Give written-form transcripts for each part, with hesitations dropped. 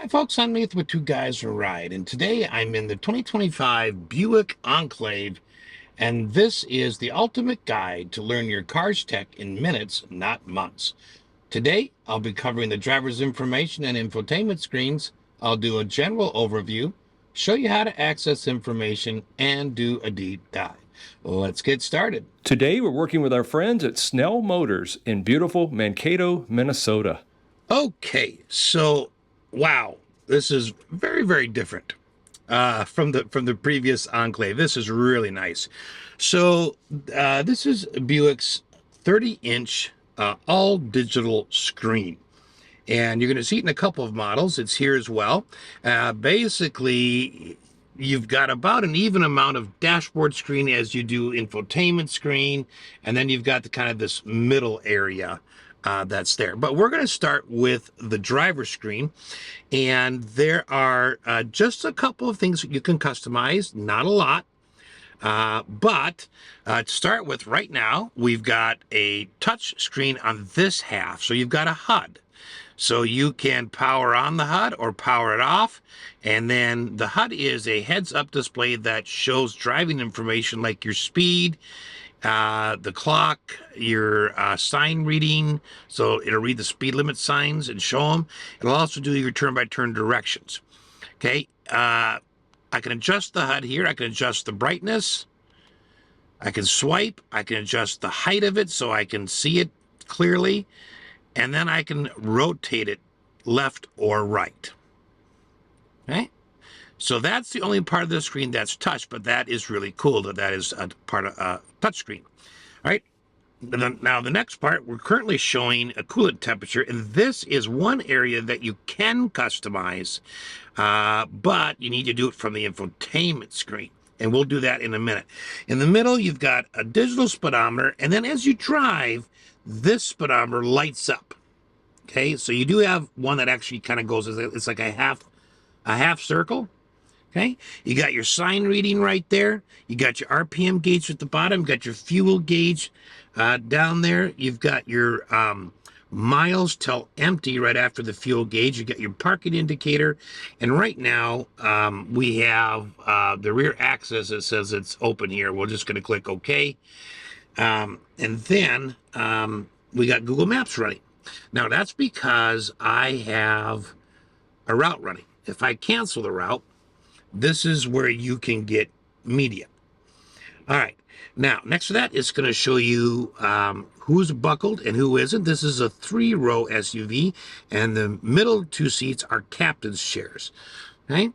Hi folks, I'm Nathan with Two Guys and a Ride, and today I'm in the 2025 Buick Enclave, and this is the ultimate guide to learn your car's tech in minutes, not months. Today, I'll be covering the driver's information and infotainment screens. I'll do a general overview, show you how to access information, and do a deep dive. Let's get started. Today, we're working with our friends at Snell Motors in beautiful Mankato, Minnesota. Okay, so wow, this is very, very different from the previous Enclave. This is really nice. So this is Buick's 30-inch all digital screen, and you're going to see it in a couple of models. It's here as well. Basically, you've got about an even amount of dashboard screen as you do infotainment screen, and then you've got the kind of this middle area that's there. But we're going to start with the driver screen, and there are just a couple of things that you can customize, not a lot. But to start with, right now, we've got a touch screen on this half. So you've got a HUD. So you can power on the HUD or power it off. And then the HUD is a heads-up display that shows driving information like your speed, the clock, your sign reading. So it'll read the speed limit signs and show them. It'll also do your turn-by-turn directions. Okay. I can adjust the HUD here. I can adjust the brightness. I can swipe. I can adjust the height of it so I can see it clearly. And then I can rotate it left or right. Okay? So that's the only part of the screen that's touch, but that is really cool that is a part of a touch screen. All right. Now the next part, we're currently showing a coolant temperature, and this is one area that you can customize, but you need to do it from the infotainment screen, and we'll do that in a minute. In the middle, you've got a digital speedometer, and then as you drive, this speedometer lights up. Okay, so you do have one that actually kind of goes, it's like a half circle. Okay, you got your sign reading right there. You got your RPM gauge at the bottom. You got your fuel gauge down there. You've got your miles till empty right after the fuel gauge. You got your parking indicator. And right now we have the rear access. It says it's open here. We're just going to click OK. And then we got Google Maps running. Now that's because I have a route running. If I cancel the route, this is where you can get media. All right. Now, next to that, it's going to show you who's buckled and who isn't. This is a 3-row SUV, and the middle 2 seats are captain's chairs. Okay.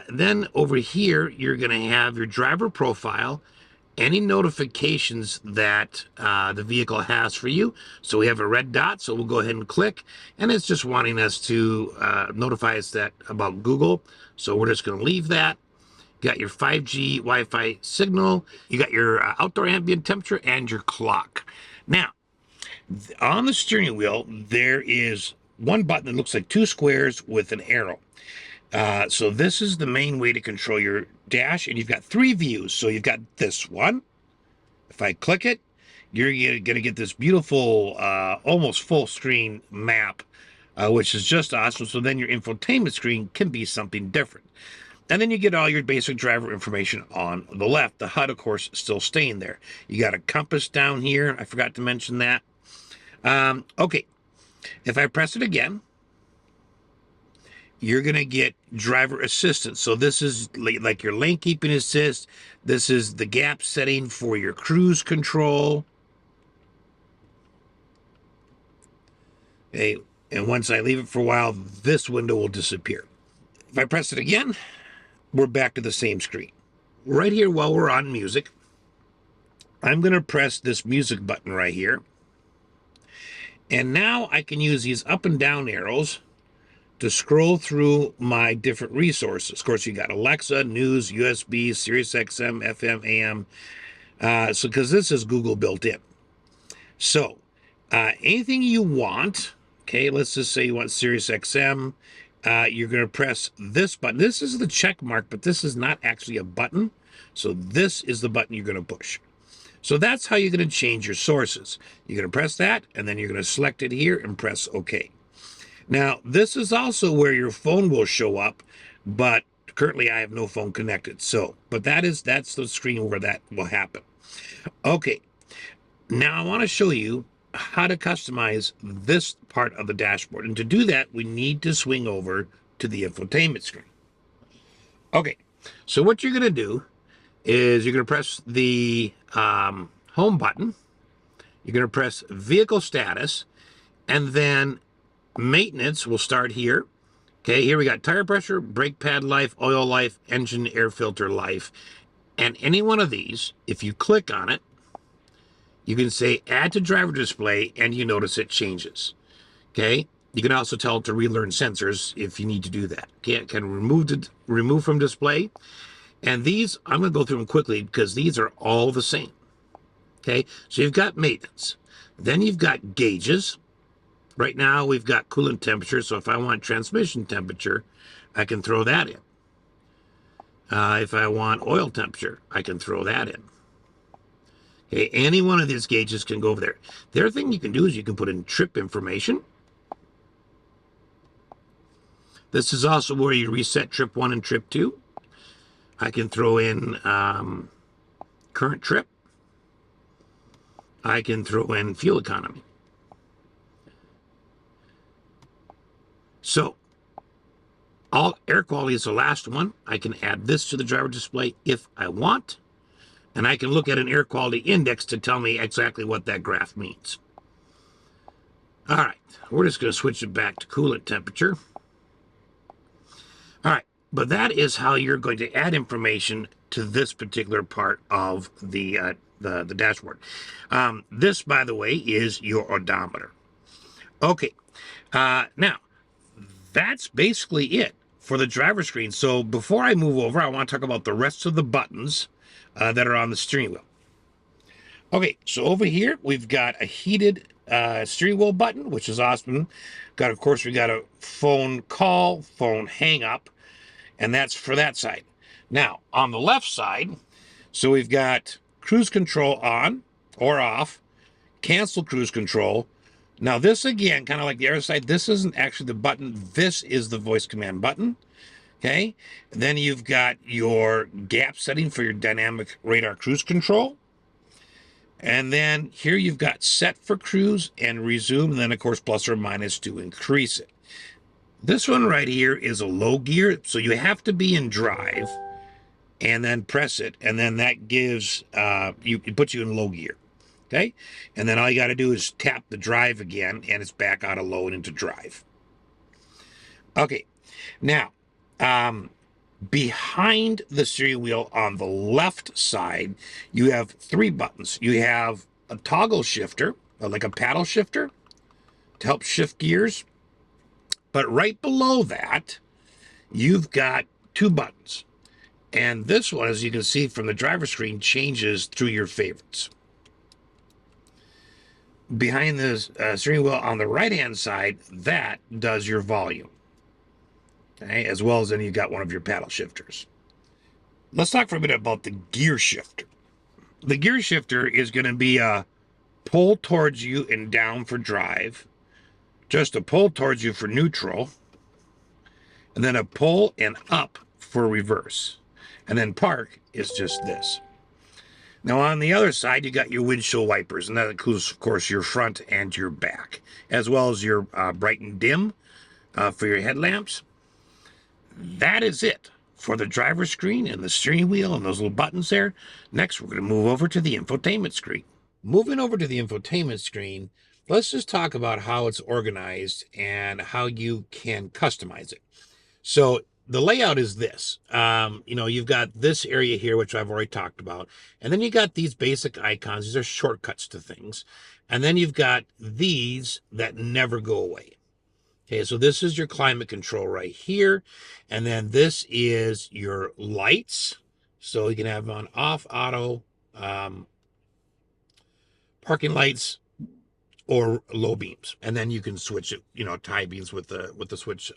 Then over here, you're going to have your driver profile, any notifications that the vehicle has for you. So we have a red dot, so we'll go ahead and click, and it's just wanting us to notify us that about Google. So we're just going to leave that. You got your 5G Wi-Fi signal. You got your outdoor ambient temperature and your clock. Now, on the steering wheel, there is one button that looks like 2 squares with an arrow. So this is the main way to control your dash, and you've got 3 views. So you've got this one. If I click it, you're going to get this beautiful, almost full screen map, which is just awesome. So then your infotainment screen can be something different. And then you get all your basic driver information on the left. The HUD, of course, still staying there. You got a compass down here. I forgot to mention that. Okay. If I press it again, you're going to get driver assistance. So this is like your lane keeping assist. This is the gap setting for your cruise control. Okay. And once I leave it for a while, this window will disappear. If I press it again, we're back to the same screen. Right here, while we're on music, I'm going to press this music button right here. And now I can use these up and down arrows to scroll through my different resources. Of course, you got Alexa, news, USB, Sirius XM, FM, AM. So because this is Google built in. So anything you want, okay, let's just say you want Sirius XM. You're going to press this button. This is the check mark, but this is not actually a button. So this is the button you're going to push. So that's how you're going to change your sources. You're going to press that, and then you're going to select it here and press OK. Now, this is also where your phone will show up, but currently I have no phone connected. So, but that's the screen where that will happen. Okay, now I want to show you how to customize this part of the dashboard. And to do that, we need to swing over to the infotainment screen. Okay, so what you're going to do is you're going to press the home button. You're going to press vehicle status, and then maintenance will start here. Okay, here we got tire pressure, brake pad life, oil life, engine air filter life. And any one of these, if you click on it, you can say add to driver display, and you notice it changes. Okay, you can also tell it to relearn sensors if you need to do that. Okay, it can remove from display. And these, I'm going to go through them quickly because these are all the same. Okay, so you've got maintenance. Then you've got gauges. Right now we've got coolant temperature, so if I want transmission temperature, I can throw that in. If I want oil temperature, I can throw that in. Okay, any one of these gauges can go over there. The other thing you can do is you can put in trip information. This is also where you reset trip 1 and trip 2. I can throw in current trip. I can throw in fuel economy. So, all air quality is the last one. I can add this to the driver display if I want. And I can look at an air quality index to tell me exactly what that graph means. All right, we're just going to switch it back to coolant temperature. All right, but that is how you're going to add information to this particular part of the dashboard. This, by the way, is your odometer. Okay, now that's basically it for the driver screen. So before I move over, I want to talk about the rest of the buttons that are on the steering wheel. Okay, so over here we've got a heated steering wheel button, which is awesome. Of course, we got a phone call, phone hang up, and that's for that side. Now, on the left side, so we've got cruise control on or off, cancel cruise control. Now this again, kind of like the other side, this isn't actually the button. This is the voice command button. Okay. And then you've got your gap setting for your dynamic radar cruise control. And then here you've got set for cruise and resume. And then of course, plus or minus to increase it. This one right here is a low gear. So you have to be in drive and then press it. And then that gives, it puts you in low gear. Okay, and then all you got to do is tap the drive again, and it's back out of low and into drive. Okay, now, behind the steering wheel on the left side, you have 3 buttons. You have a toggle shifter, like a paddle shifter, to help shift gears. But right below that, you've got 2 buttons. And this one, as you can see from the driver screen, changes through your favorites. Behind the steering wheel on the right-hand side, that does your volume. Okay, as well as then you've got one of your paddle shifters. Let's talk for a minute about the gear shifter. The gear shifter is going to be a pull towards you and down for drive, just a pull towards you for neutral, and then a pull and up for reverse. And then park is just this. Now, on the other side, you got your windshield wipers, and that includes, of course, your front and your back, as well as your bright and dim for your headlamps. That is it for the driver screen and the steering wheel and those little buttons there. Next, we're going to move over to the infotainment screen. Moving over to the infotainment screen, let's just talk about how it's organized and how you can customize it. So the layout is this. You've got this area here, which I've already talked about. And then you got these basic icons. These are shortcuts to things. And then you've got these that never go away. Okay, so this is your climate control right here. And then this is your lights. So you can have on off, auto, parking lights, or low beams. And then you can switch it, tie beams with the switch,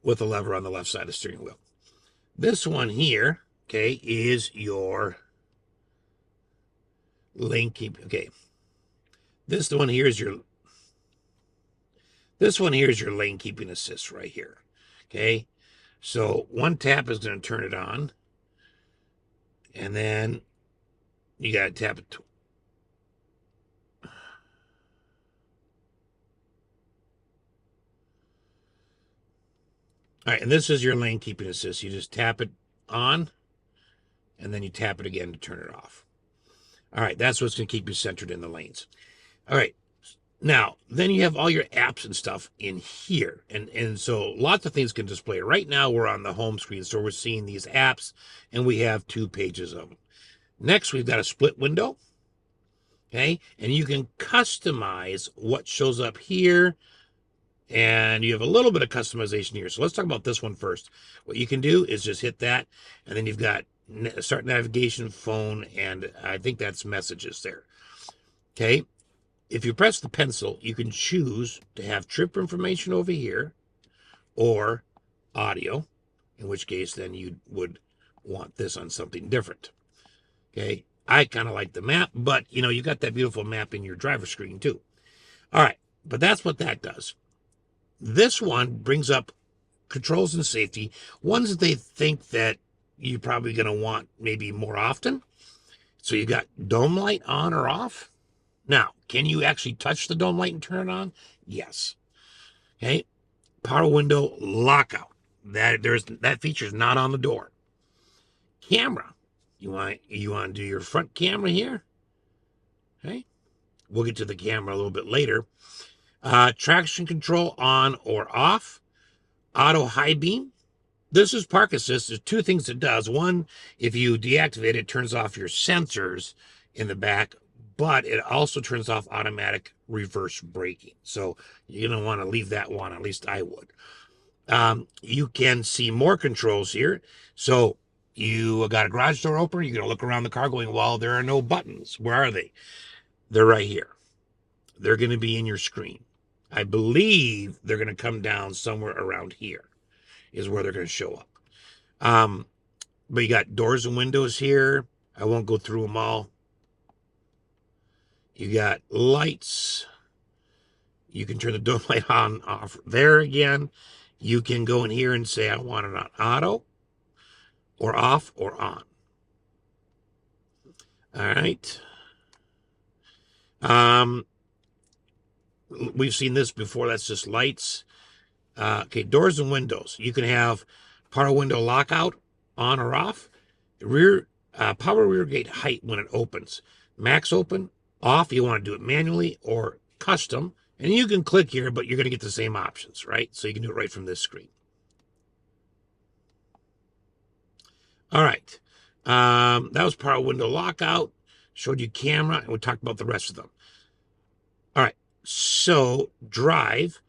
with the lever on the left side of the steering wheel. This one here, okay, is your lane keep. Okay, this one here is your This one here is your lane keeping assist right here. Okay, so one tap is going to turn it on, and then you got to tap it. All right, and this is your lane keeping assist. You just tap it on, and then you tap it again to turn it off. All right, that's what's going to keep you centered in the lanes. All right, now then you have all your apps and stuff in here, and so lots of things can display. Right now we're on the home screen, so we're seeing these apps, and we have 2 pages of them. Next, we've got a split window. Okay, and you can customize what shows up here, and you have a little bit of customization here. So let's talk about this one first. What you can do is just hit that, and then you've got start navigation, phone, and I think that's messages there. Okay, if you press the pencil, you can choose to have trip information over here or audio, in which case then you would want this on something different. Okay, I kind of like the map, but you know, you got that beautiful map in your driver screen too. All right, but that's what that does. This one brings up controls and safety, ones that they think that you're probably going to want maybe more often. So you got dome light on or off. Now, can you actually touch the dome light and turn it on? Yes. Okay. Power window lockout. That feature is not on the door. Camera. You want to do your front camera here? Okay. We'll get to the camera a little bit later. Traction control on or off. Auto high beam. This is park assist. There's 2 things it does. One, if you deactivate it, it turns off your sensors in the back, but it also turns off automatic reverse braking. So you're going to want to leave that one, at least I would. You can see more controls here. So you got a garage door open. You're going to look around the car going, well, there are no buttons. Where are they? They're right here. They're going to be in your screen. I believe they're going to come down somewhere around here is where they're going to show up. But you got doors and windows here. I won't go through them all. You got lights. You can turn the dome light on, off there again. You can go in here and say, I want it on auto or off or on. All right. We've seen this before. That's just lights. Okay, doors and windows. You can have power window lockout on or off. Rear power rear gate height when it opens. Max open, off. You want to do it manually or custom. And you can click here, but you're going to get the same options, right? So you can do it right from this screen. All right. That was power window lockout. Showed you camera, and we talked about the rest of them. All right. So drive.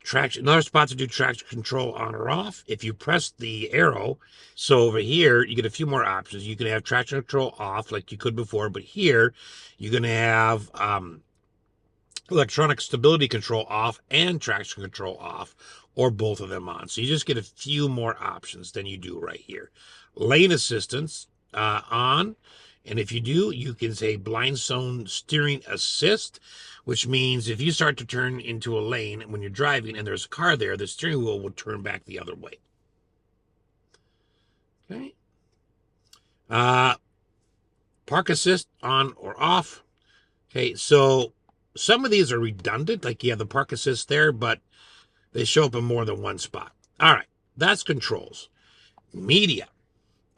Traction, another spot to do traction control on or off. If you press the arrow, so over here, you get a few more options. You can have traction control off like you could before, but here you're going to have electronic stability control off and traction control off, or both of them on. So you just get a few more options than you do right here. Lane assistance on. And if you do, you can say blind zone steering assist, which means if you start to turn into a lane when you're driving and there's a car there, the steering wheel will turn back the other way. Okay. Park assist on or off. Okay, so some of these are redundant, like you have the park assist there, but they show up in more than one spot. All right, that's controls. Media.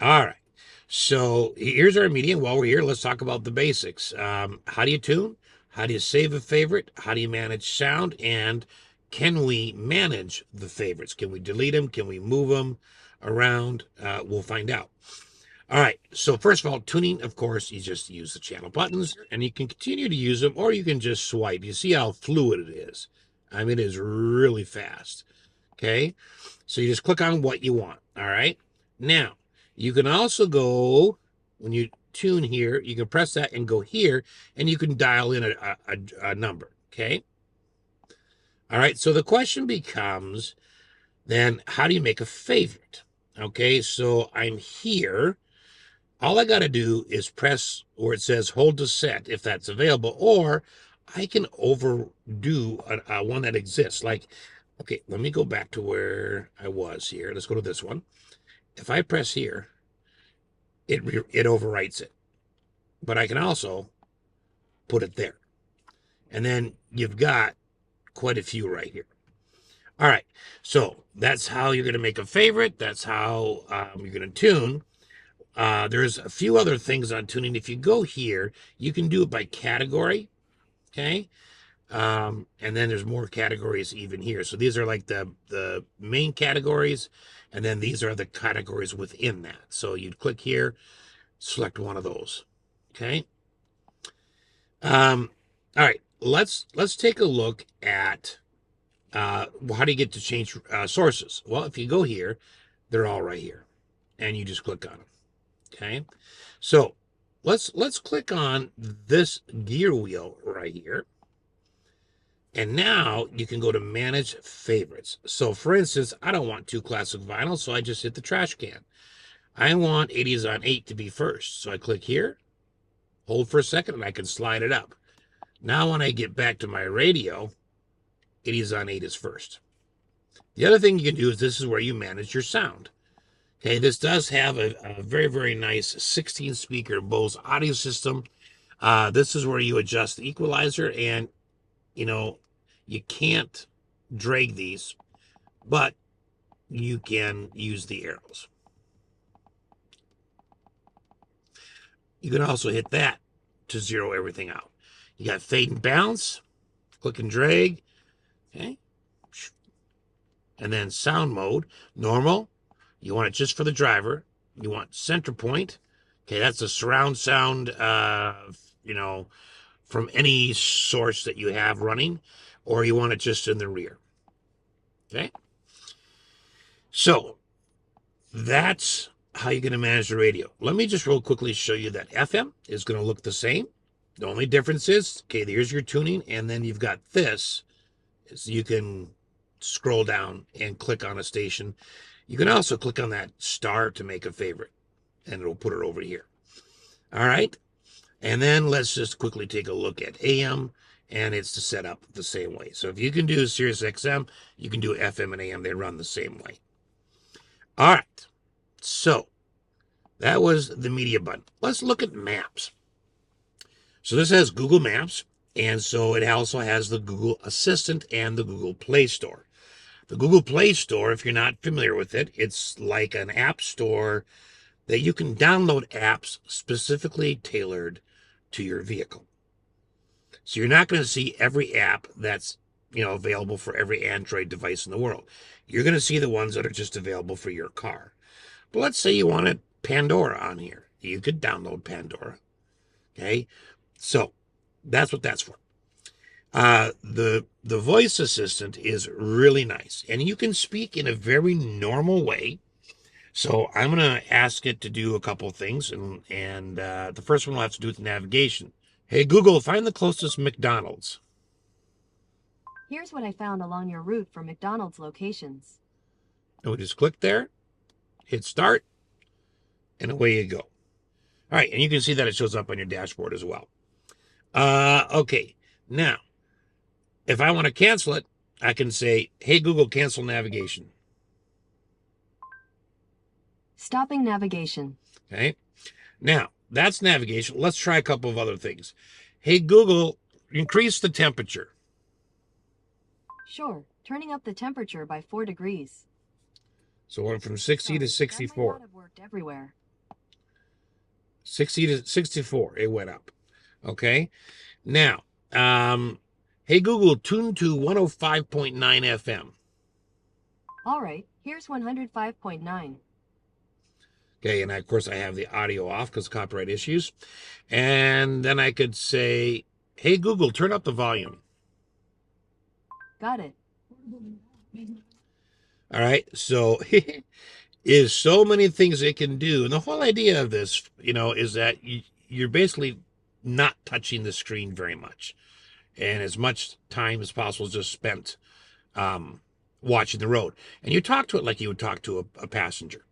All right. So here's our media. While we're here, let's talk about the basics. How do you tune? How do you save a favorite? How do you manage sound? And can we manage the favorites? Can we delete them? Can we move them around? We'll find out. All right. So first of all, tuning, of course, you just use the channel buttons, and you can continue to use them, or you can just swipe. You see how fluid it is. I mean, it is really fast. Okay. So you just click on what you want. All right. Now, you can also go, when you tune here, you can press that and go here, and you can dial in a number, okay? All right, so the question becomes, then, how do you make a favorite? Okay, so I'm here. All I got to do is press where it says hold to set, if that's available, or I can overdo one that exists. Like, okay, let me go back to where I was here. Let's go to this one. If I press here, it overwrites it. But I can also put it there. And then you've got quite a few right here. All right, so that's how you're going to make a favorite. That's how you're going to tune. There's a few other things on tuning. If you go here, you can do it by category, okay? And then there's more categories even here. So these are like the main categories, and then these are the categories within that. So you'd click here, select one of those, okay? All right, let's take a look at how do you get to change sources. Well, if you go here, they're all right here, and you just click on them. Okay, so let's click on this gear wheel right here, and now you can go to manage favorites. So for instance, I don't want 2 classic vinyl, so I just hit the trash can. I want 80s on 8 to be first, so I click here, hold for a second, and I can slide it up. Now when I get back to my radio, 80s on 8 is first. The other thing you can do is this is where you manage your sound. Okay, this does have a very, very nice 16 speaker Bose audio system. This is where you adjust the equalizer, and you know, you can't drag these, but you can use the arrows. You can also hit that to zero everything out. You got fade and bounce, click and drag, okay? And then sound mode, normal. You want it just for the driver. You want center point. Okay, that's a surround sound, you know, from any source that you have running, or you want it just in the rear. Okay? So that's how you're going to manage the radio. Let me just real quickly show you that FM is going to look the same. The only difference is, okay, here's your tuning, and then you've got this. So you can scroll down and click on a station. You can also click on that star to make a favorite, and it'll put it over here. All right. And then let's just quickly take a look at AM, and it's set up the same way. So if you can do Sirius XM, you can do FM and AM. They run the same way. All right. So that was the media button. Let's look at maps. So this has Google Maps, and so it also has the Google Assistant and the Google Play Store. The Google Play Store, if you're not familiar with it, it's like an app store that you can download apps specifically tailored to your vehicle. So you're not going to see every app that's, you know, available for every Android device in the world. You're going to see the ones that are just available for your car. But let's say you wanted Pandora on here. You could download Pandora. Okay, so that's what that's for. The voice assistant is really nice, and you can speak in a very normal way. So I'm going to ask it to do a couple things, and the first one will have to do with navigation. Hey, Google, find the closest McDonald's. Here's what I found along your route for McDonald's locations. And we just click there, hit start, and away you go. All right, and you can see that it shows up on your dashboard as well. Okay, now, if I want to cancel it, I can say, hey, Google, cancel navigation. Stopping navigation. Okay, now, that's navigation. Let's try a couple of other things. Hey, Google, increase the temperature. Sure, turning up the temperature by 4 degrees. So we're from 60 to 64. That might not have worked everywhere. 60 to 64, it went up. Okay, now, hey, Google, tune to 105.9 FM. All right, here's 105.9. Okay, and of course I have the audio off because copyright issues. And then I could say, hey, Google, turn up the volume. Got it. All right, so is so many things it can do. And the whole idea of this, you know, is that you're basically not touching the screen very much. And as much time as possible is just spent watching the road. And you talk to it like you would talk to a passenger.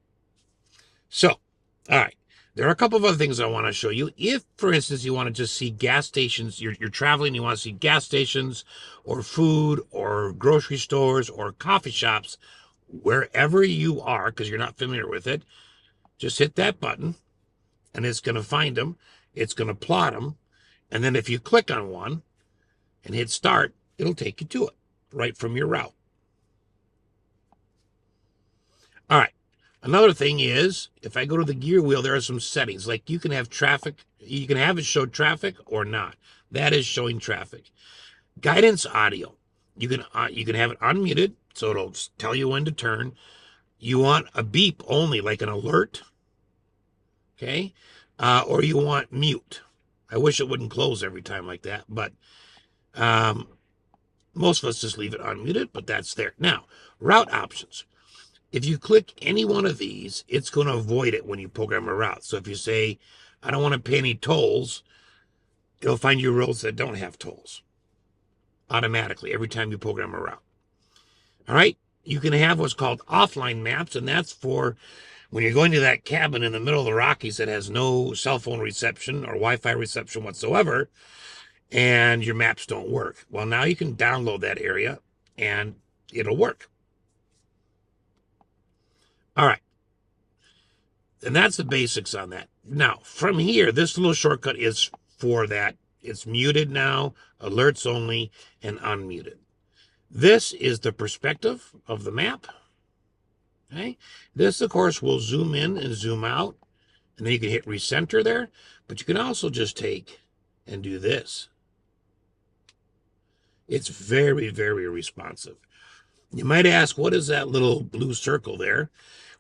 So, all right. There are a couple of other things I want to show you. If, for instance, you want to just see gas stations, you're traveling, you want to see gas stations or food or grocery stores or coffee shops, wherever you are, because you're not familiar with it, just hit that button and it's going to find them. It's going to plot them. And then if you click on one and hit start, it'll take you to it right from your route. All right. Another thing is, if I go to the gear wheel, there are some settings. Like you can have traffic, you can have it show traffic or not. That is showing traffic. Guidance audio. You can have it unmuted, so it'll tell you when to turn. You want a beep only, like an alert. Okay? Or you want mute. I wish it wouldn't close every time like that, but most of us just leave it unmuted, but that's there. Now, route options. If you click any one of these, it's going to avoid it when you program a route. So if you say, I don't want to pay any tolls, it'll find you roads that don't have tolls automatically every time you program a route. All right. You can have what's called offline maps, and that's for when you're going to that cabin in the middle of the Rockies that has no cell phone reception or Wi-Fi reception whatsoever, and your maps don't work. Well, now you can download that area and it'll work. All right. And that's the basics on that. Now, from here, this little shortcut is for that. It's muted now, alerts only, and unmuted. This is the perspective of the map. Okay. This, of course, will zoom in and zoom out. And then you can hit recenter there. But you can also just take and do this. It's very, very responsive. You might ask, what is that little blue circle there?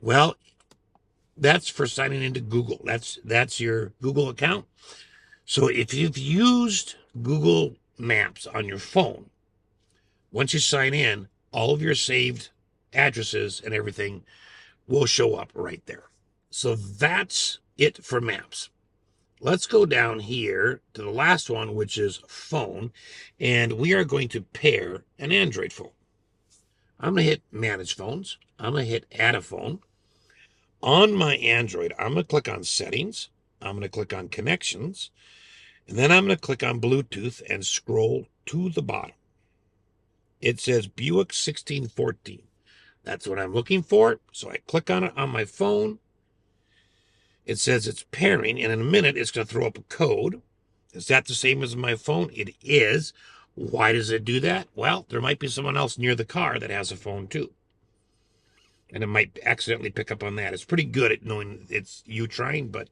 Well, that's for signing into Google. That's your Google account. So if you've used Google Maps on your phone, once you sign in, all of your saved addresses and everything will show up right there. So that's it for maps. Let's go down here to the last one, which is phone, and we are going to pair an Android phone. I'm going to hit Manage Phones. I'm going to hit Add a Phone. On my Android, I'm going to click on Settings. I'm going to click on Connections. And then I'm going to click on Bluetooth and scroll to the bottom. It says Buick 1614. That's what I'm looking for. So I click on it on my phone. It says it's pairing, and in a minute, it's going to throw up a code. Is that the same as my phone? It is. Why does it do that? Well, there might be someone else near the car that has a phone too. And it might accidentally pick up on that. It's pretty good at knowing it's you trying, but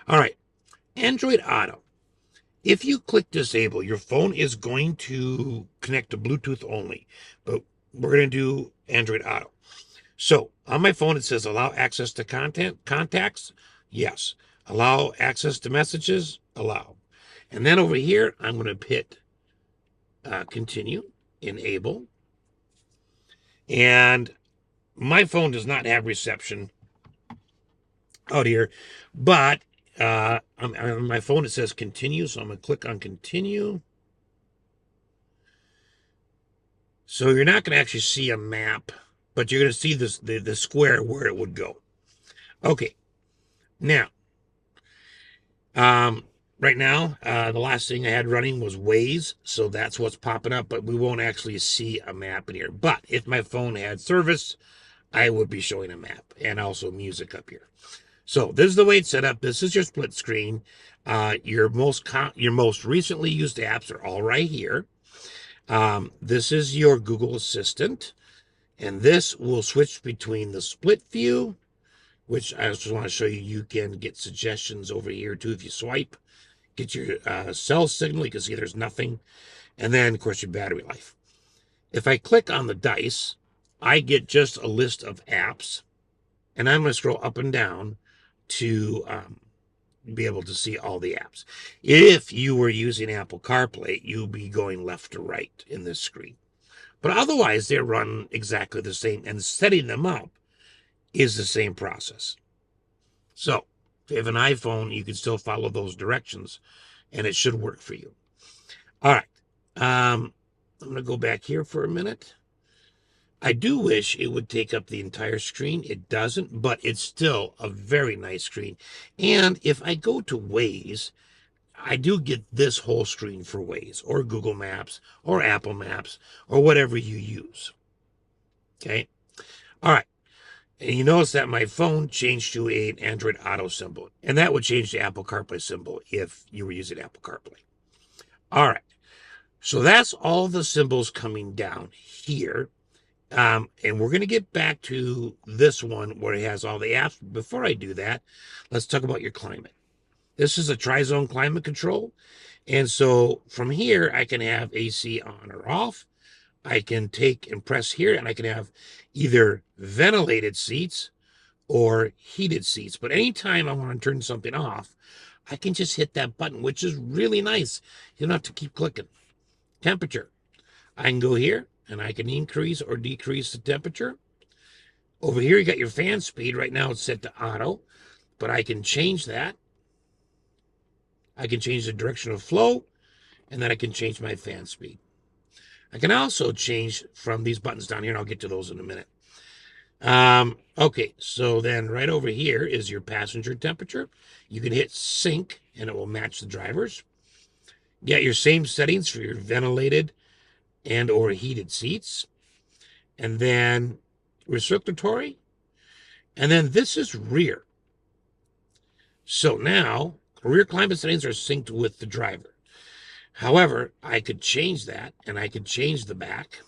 all right. Android Auto. If you click disable, your phone is going to connect to Bluetooth only, but we're going to do Android Auto. So on my phone, it says allow access to contacts. Yes. Allow access to messages. Allow. And then over here, I'm going to hit continue, enable. And my phone does not have reception out here, but on my phone it says continue, so I'm going to click on continue. So you're not going to actually see a map, but you're going to see this the square where it would go. Okay. Now, right now, the last thing I had running was Waze, so that's what's popping up, but we won't actually see a map in here. But if my phone had service, I would be showing a map and also music up here. So this is the way it's set up. This is your split screen. Your most recently used apps are all right here. This is your Google Assistant, and this will switch between the split view, which I just want to show you. You can get suggestions over here too if you swipe. Get your cell signal. You can see there's nothing. And then, of course, your battery life. If I click on the dice, I get just a list of apps. And I'm going to scroll up and down to be able to see all the apps. If you were using Apple CarPlay, you'll be going left to right in this screen. But otherwise, they run exactly the same. And setting them up is the same process. So if you have an iPhone, you can still follow those directions and it should work for you. All right. I'm going to go back here for a minute. I do wish it would take up the entire screen. It doesn't, but it's still a very nice screen. And if I go to Waze, I do get this whole screen for Waze or Google Maps or Apple Maps or whatever you use. Okay. All right. And you notice that my phone changed to an Android Auto symbol, and that would change the Apple CarPlay symbol if you were using Apple CarPlay. All right. So that's all the symbols coming down here. And we're going to get back to this one where it has all the apps. Before I do that, let's talk about your climate. This is a tri-zone climate control. And so from here, I can have AC on or off. I can take and press here, and I can have either ventilated seats or heated seats. But anytime I want to turn something off, I can just hit that button, which is really nice. You don't have to keep clicking. Temperature. I can go here, and I can increase or decrease the temperature. Over here, you got your fan speed. Right now, it's set to auto, but I can change that. I can change the direction of flow, and then I can change my fan speed. I can also change from these buttons down here, and I'll get to those in a minute. Okay, so then right over here is your passenger temperature. You can hit sync, and it will match the driver's. You got your same settings for your ventilated and or heated seats. And then recirculatory. And then this is rear. So now rear climate settings are synced with the driver. However, I could change that, and I could change the back.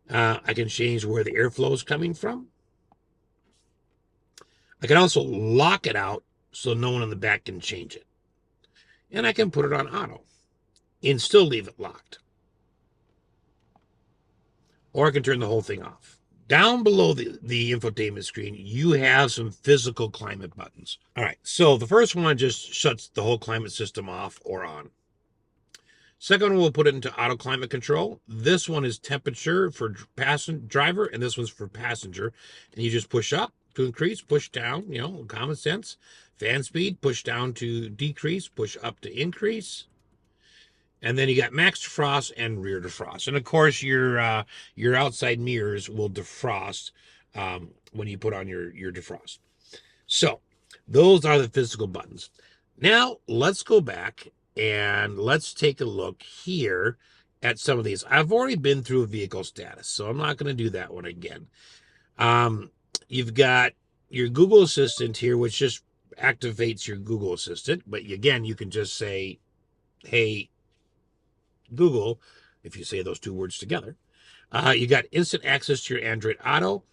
I can change where the airflow is coming from. I can also lock it out so no one in the back can change it. And I can put it on auto and still leave it locked. Or I can turn the whole thing off. Down below the infotainment screen, you have some physical climate buttons. All right, so the first one just shuts the whole climate system off or on. Second one, we'll put it into auto climate control. This one is temperature for driver, and this one's for passenger. And you just push up to increase, push down, common sense. Fan speed, push down to decrease, push up to increase. And then you got max defrost and rear defrost. And of course, your outside mirrors will defrost when you put on your defrost. So those are the physical buttons. Now let's go back and let's take a look here at some of these. I've already been through vehicle status, so I'm not going to do that one again. You've got your Google Assistant here, which just activates your Google Assistant. But again, you can just say, hey, Google, if you say those two words together. You got instant access to your Android Auto.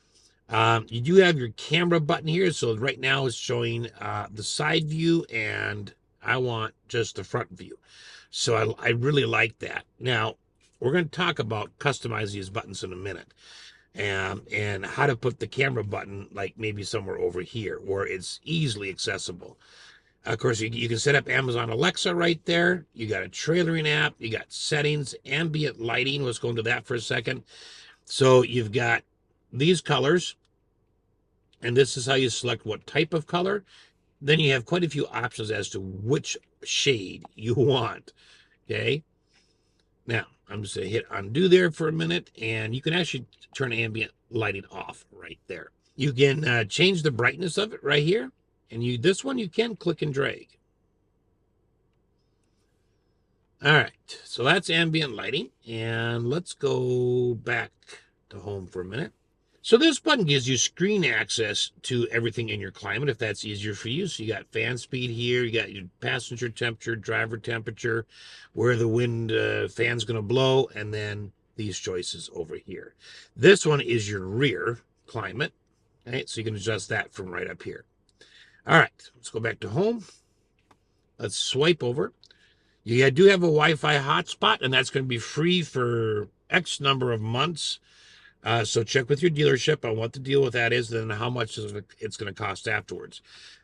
You do have your camera button here. So right now it's showing the side view, and I want just the front view. So I really like that. Now, we're going to talk about customizing these buttons in a minute. And how to put the camera button like maybe somewhere over here where it's easily accessible. Of course, you can set up Amazon Alexa right there. You got a trailering app. You got settings, ambient lighting. Let's go into that for a second. So you've got these colors, and this is how you select what type of color. Then you have quite a few options as to which shade you want. Okay. Now, I'm just going to hit undo there for a minute, and you can actually turn ambient lighting off right there. You can change the brightness of it right here. And this one you can click and drag. All right, so that's ambient lighting. And let's go back to home for a minute. So this button gives you screen access to everything in your climate, if that's easier for you. So you got fan speed here, you got your passenger temperature, driver temperature, where the wind fan's going to blow, and then these choices over here. This one is your rear climate. Right, so you can adjust that from right up here. All right, let's go back to home. Let's swipe over. You do have a Wi-Fi hotspot, and that's going to be free for X number of months. So check with your dealership on what the deal with that is, and how much it's going to cost afterwards.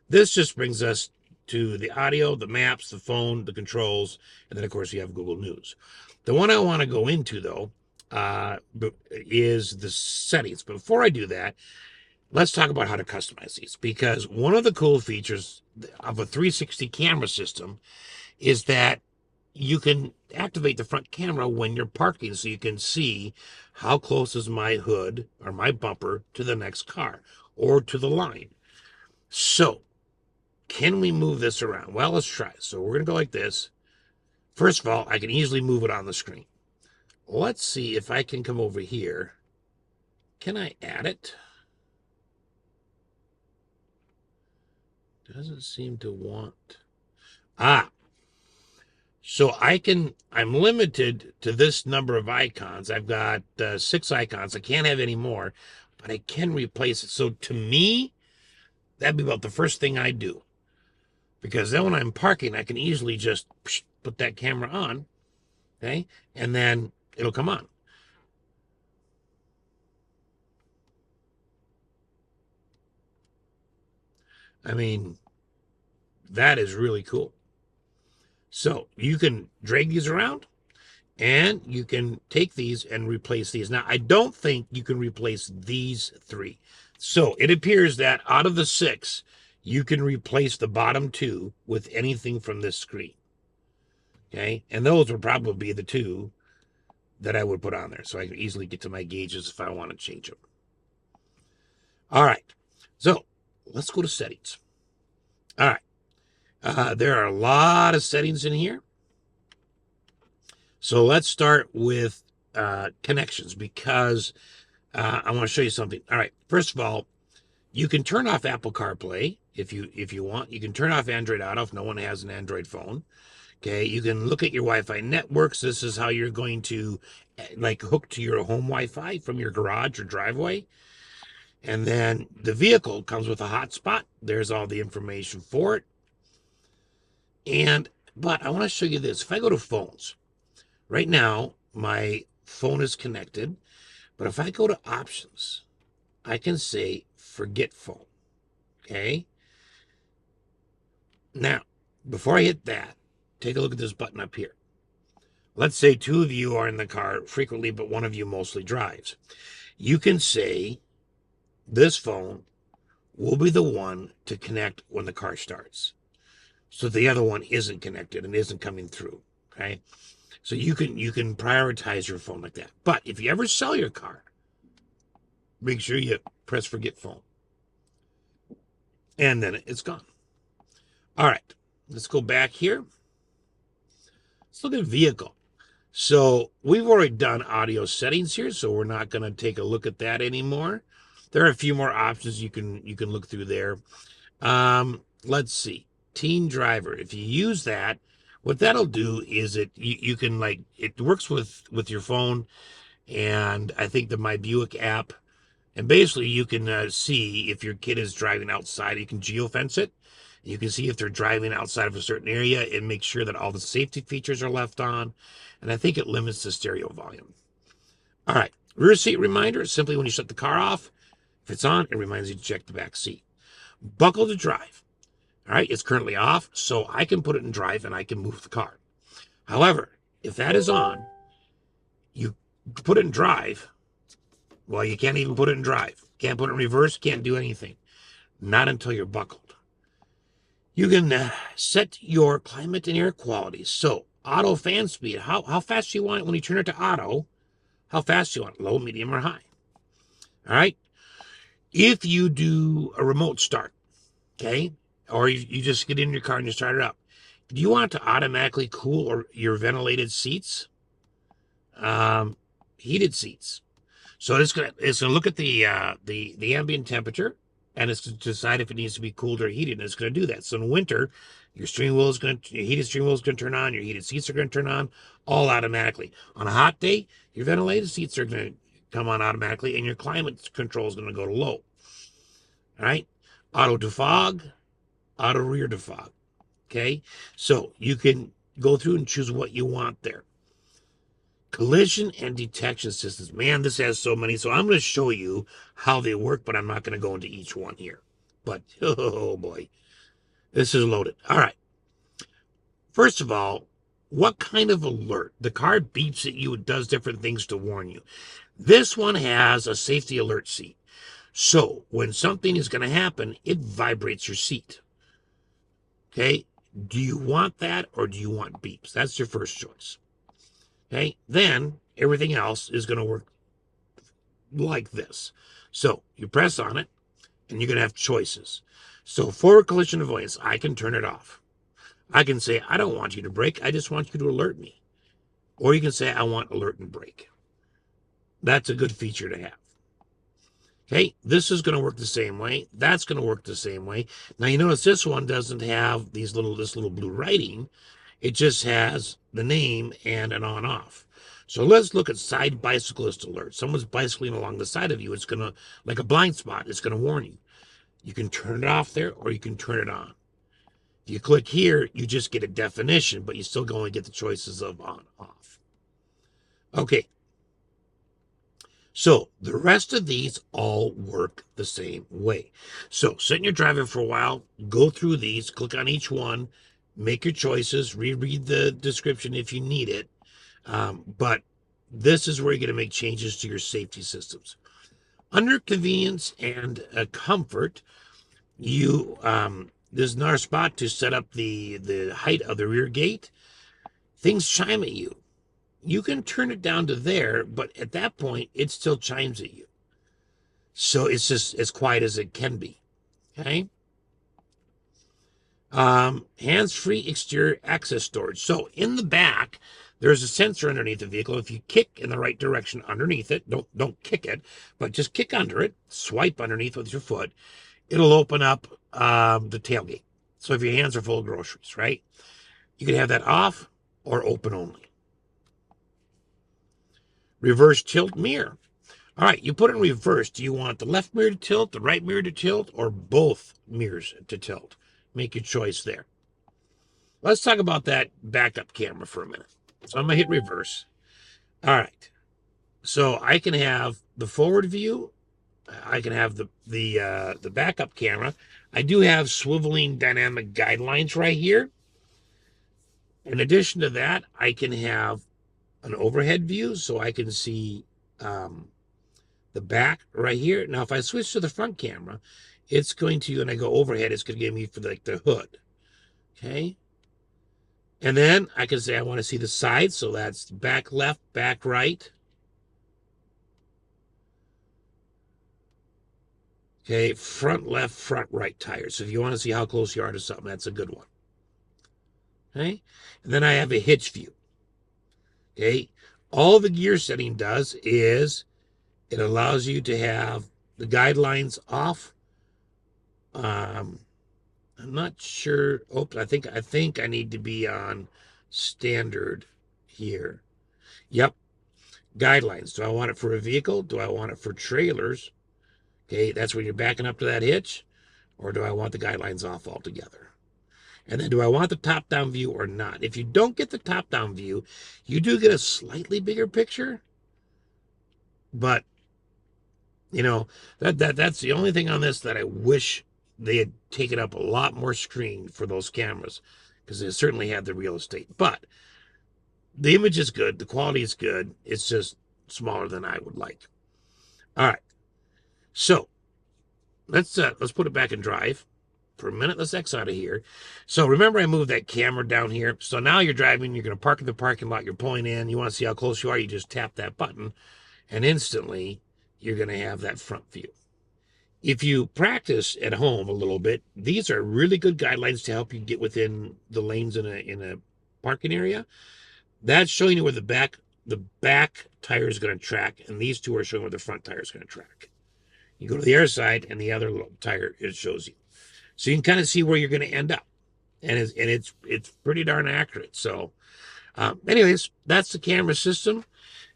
This just brings us to the audio, the maps, the phone, the controls, and then, of course, you have Google News. The one I want to go into, though, is the settings. But before I do that, let's talk about how to customize these, because one of the cool features of a 360 camera system is that you can activate the front camera when you're parking so you can see how close is my hood or my bumper to the next car or to the line. So, can we move this around? Well, let's try. So we're going to go like this. First of all, I can easily move it on the screen. Let's see if I can come over here. Can I add it? Doesn't seem to want. So I'm limited to this number of icons. I've got 6 icons. I can't have any more, but I can replace it. So to me, that'd be about the first thing I do. Because then when I'm parking, I can easily just put that camera on, okay? And then it'll come on. I mean, that is really cool. So you can drag these around and you can take these and replace these. Now, I don't think you can replace these 3. So it appears that out of the 6, you can replace the bottom 2 with anything from this screen. Okay, and those would probably be the 2 that I would put on there. So I can easily get to my gauges if I want to change them. All right, so let's go to settings. All right, there are a lot of settings in here. So let's start with connections because I want to show you something. All right, first of all, you can turn off Apple CarPlay if you want. You can turn off Android Auto if no one has an Android phone. Okay, you can look at your Wi-Fi networks. This is how you're going to like hook to your home Wi-Fi from your garage or driveway. And then the vehicle comes with a hotspot. There's all the information for it. But I want to show you this. If I go to phones, right now my phone is connected, but if I go to options, I can say forget phone. Okay. Now, before I hit that, take a look at this button up here. Let's say 2 of you are in the car frequently, but one of you mostly drives. You can say this phone will be the one to connect when the car starts. So the other one isn't connected and isn't coming through. Okay. So you can prioritize your phone like that. But if you ever sell your car, make sure you press forget phone. And then it's gone. All right, let's go back here. Let's look at vehicle. So we've already done audio settings here, so we're not going to take a look at that anymore. There are a few more options you can look through there. Let's see, teen driver. If you use that, what that'll do is you can it works with your phone, and I think the My Buick app. And basically, you can see if your kid is driving outside. You can geofence it. You can see if they're driving outside of a certain area and make sure that all the safety features are left on. And I think it limits the stereo volume. All right, rear seat reminder. Simply when you shut the car off, if it's on, it reminds you to check the back seat. Buckle to drive. All right, it's currently off, so I can put it in drive and I can move the car. However, if that is on, you put it in drive. Well, you can't even put it in drive. Can't put it in reverse, can't do anything. Not until you're buckled. You can set your climate and air quality. So, auto fan speed. How fast do you want it when you turn it to auto? How fast do you want it? Low, medium, or high? All right? If you do a remote start, okay, or you just get in your car and you start it up, do you want it to automatically cool your ventilated seats? Heated seats. So it's gonna look at the ambient temperature, and it's to decide if it needs to be cooled or heated, and it's gonna do that. So in winter, your heated steering wheel is gonna turn on, your heated seats are gonna turn on, all automatically. On a hot day, your ventilated seats are gonna come on automatically, and your climate control is gonna go to low. All right, auto defog, auto rear defog. Okay, so you can go through and choose what you want there. Collision and detection systems. Man, this has so many. So I'm going to show you how they work, but I'm not going to go into each one here. But, oh boy, this is loaded. All right. First of all, what kind of alert? The car beeps at you. It does different things to warn you. This one has a safety alert seat. So when something is going to happen, it vibrates your seat. Okay. Do you want that or do you want beeps? That's your first choice. Okay, then everything else is going to work like this. So you press on it and you're going to have choices. So forward collision avoidance, I can turn it off. I can say, I don't want you to brake. I just want you to alert me. Or you can say, I want alert and brake. That's a good feature to have. Okay, this is going to work the same way. That's going to work the same way. Now you notice this one doesn't have this little blue writing. It just has the name and an on-off. So let's look at side bicyclist alert. Someone's bicycling along the side of you. It's going to, like a blind spot, it's going to warn you. You can turn it off there or you can turn it on. If you click here, you just get a definition, but you still go and get the choices of on, off. Okay. So the rest of these all work the same way. So sitting your driving for a while, go through these, click on each one, make your choices, reread the description if you need it. But this is where you're going to make changes to your safety systems. Under convenience and comfort, there's another spot to set up the height of the rear gate. Things chime at you. You can turn it down to there, but at that point, it still chimes at you. So it's just as quiet as it can be. Okay. Hands-free exterior access storage. So in the back, there's a sensor underneath the vehicle. If you kick in the right direction underneath it, don't kick it, but just kick under it, swipe underneath with your foot, it'll open up the tailgate. So if your hands are full of groceries, right? You can have that off or open only. Reverse tilt mirror. All right, you put it in reverse. Do you want the left mirror to tilt, the right mirror to tilt, or both mirrors to tilt? Make your choice there. Let's talk about that backup camera for a minute. So I'm going to hit reverse. All right. So I can have the forward view. I can have the backup camera. I do have swiveling dynamic guidelines right here. In addition to that, I can have an overhead view, so I can see the back right here. Now, if I switch to the front camera, it's going to, and I go overhead, it's going to give me for like the hood. Okay. And then I can say I want to see the side, so that's back left, back right. Okay, front left, front right tires. So if you want to see how close you are to something, that's a good one. Okay, and then I have a hitch view. Okay, all the gear setting does is it allows you to have the guidelines off. I'm not sure. Oops, I think I need to be on standard here. Yep, guidelines. Do I want it for a vehicle? Do I want it for trailers? Okay, that's when you're backing up to that hitch, or do I want the guidelines off altogether? And then do I want the top-down view or not? If you don't get the top-down view, you do get a slightly bigger picture, but you know, that's the only thing on this that I wish they had taken up a lot more screen for those cameras, because they certainly had the real estate. But the image is good, the quality is good, it's just smaller than I would like. All right. So let's put it back in drive for a minute. Let's X out of here. So remember, I moved that camera down here. So now you're driving, you're going to park in the parking lot, you're pulling in, you want to see how close you are, you just tap that button, and instantly you're going to have that front view. If you practice at home a little bit, these are really good guidelines to help you get within the lanes in a parking area. That's showing you where the back tire is going to track, and these two are showing where the front tire is going to track. You go to the air side, and the other little tire, it shows you. So you can kind of see where you're going to end up. And it's pretty darn accurate. So anyways, that's the camera system.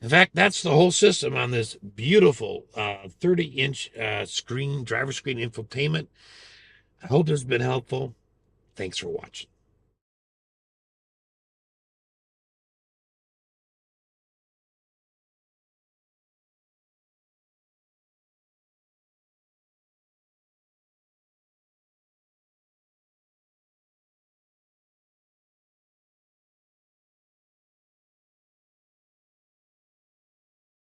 In fact, that's the whole system on this beautiful 30-inch screen, driver screen infotainment. I hope this has been helpful. Thanks for watching.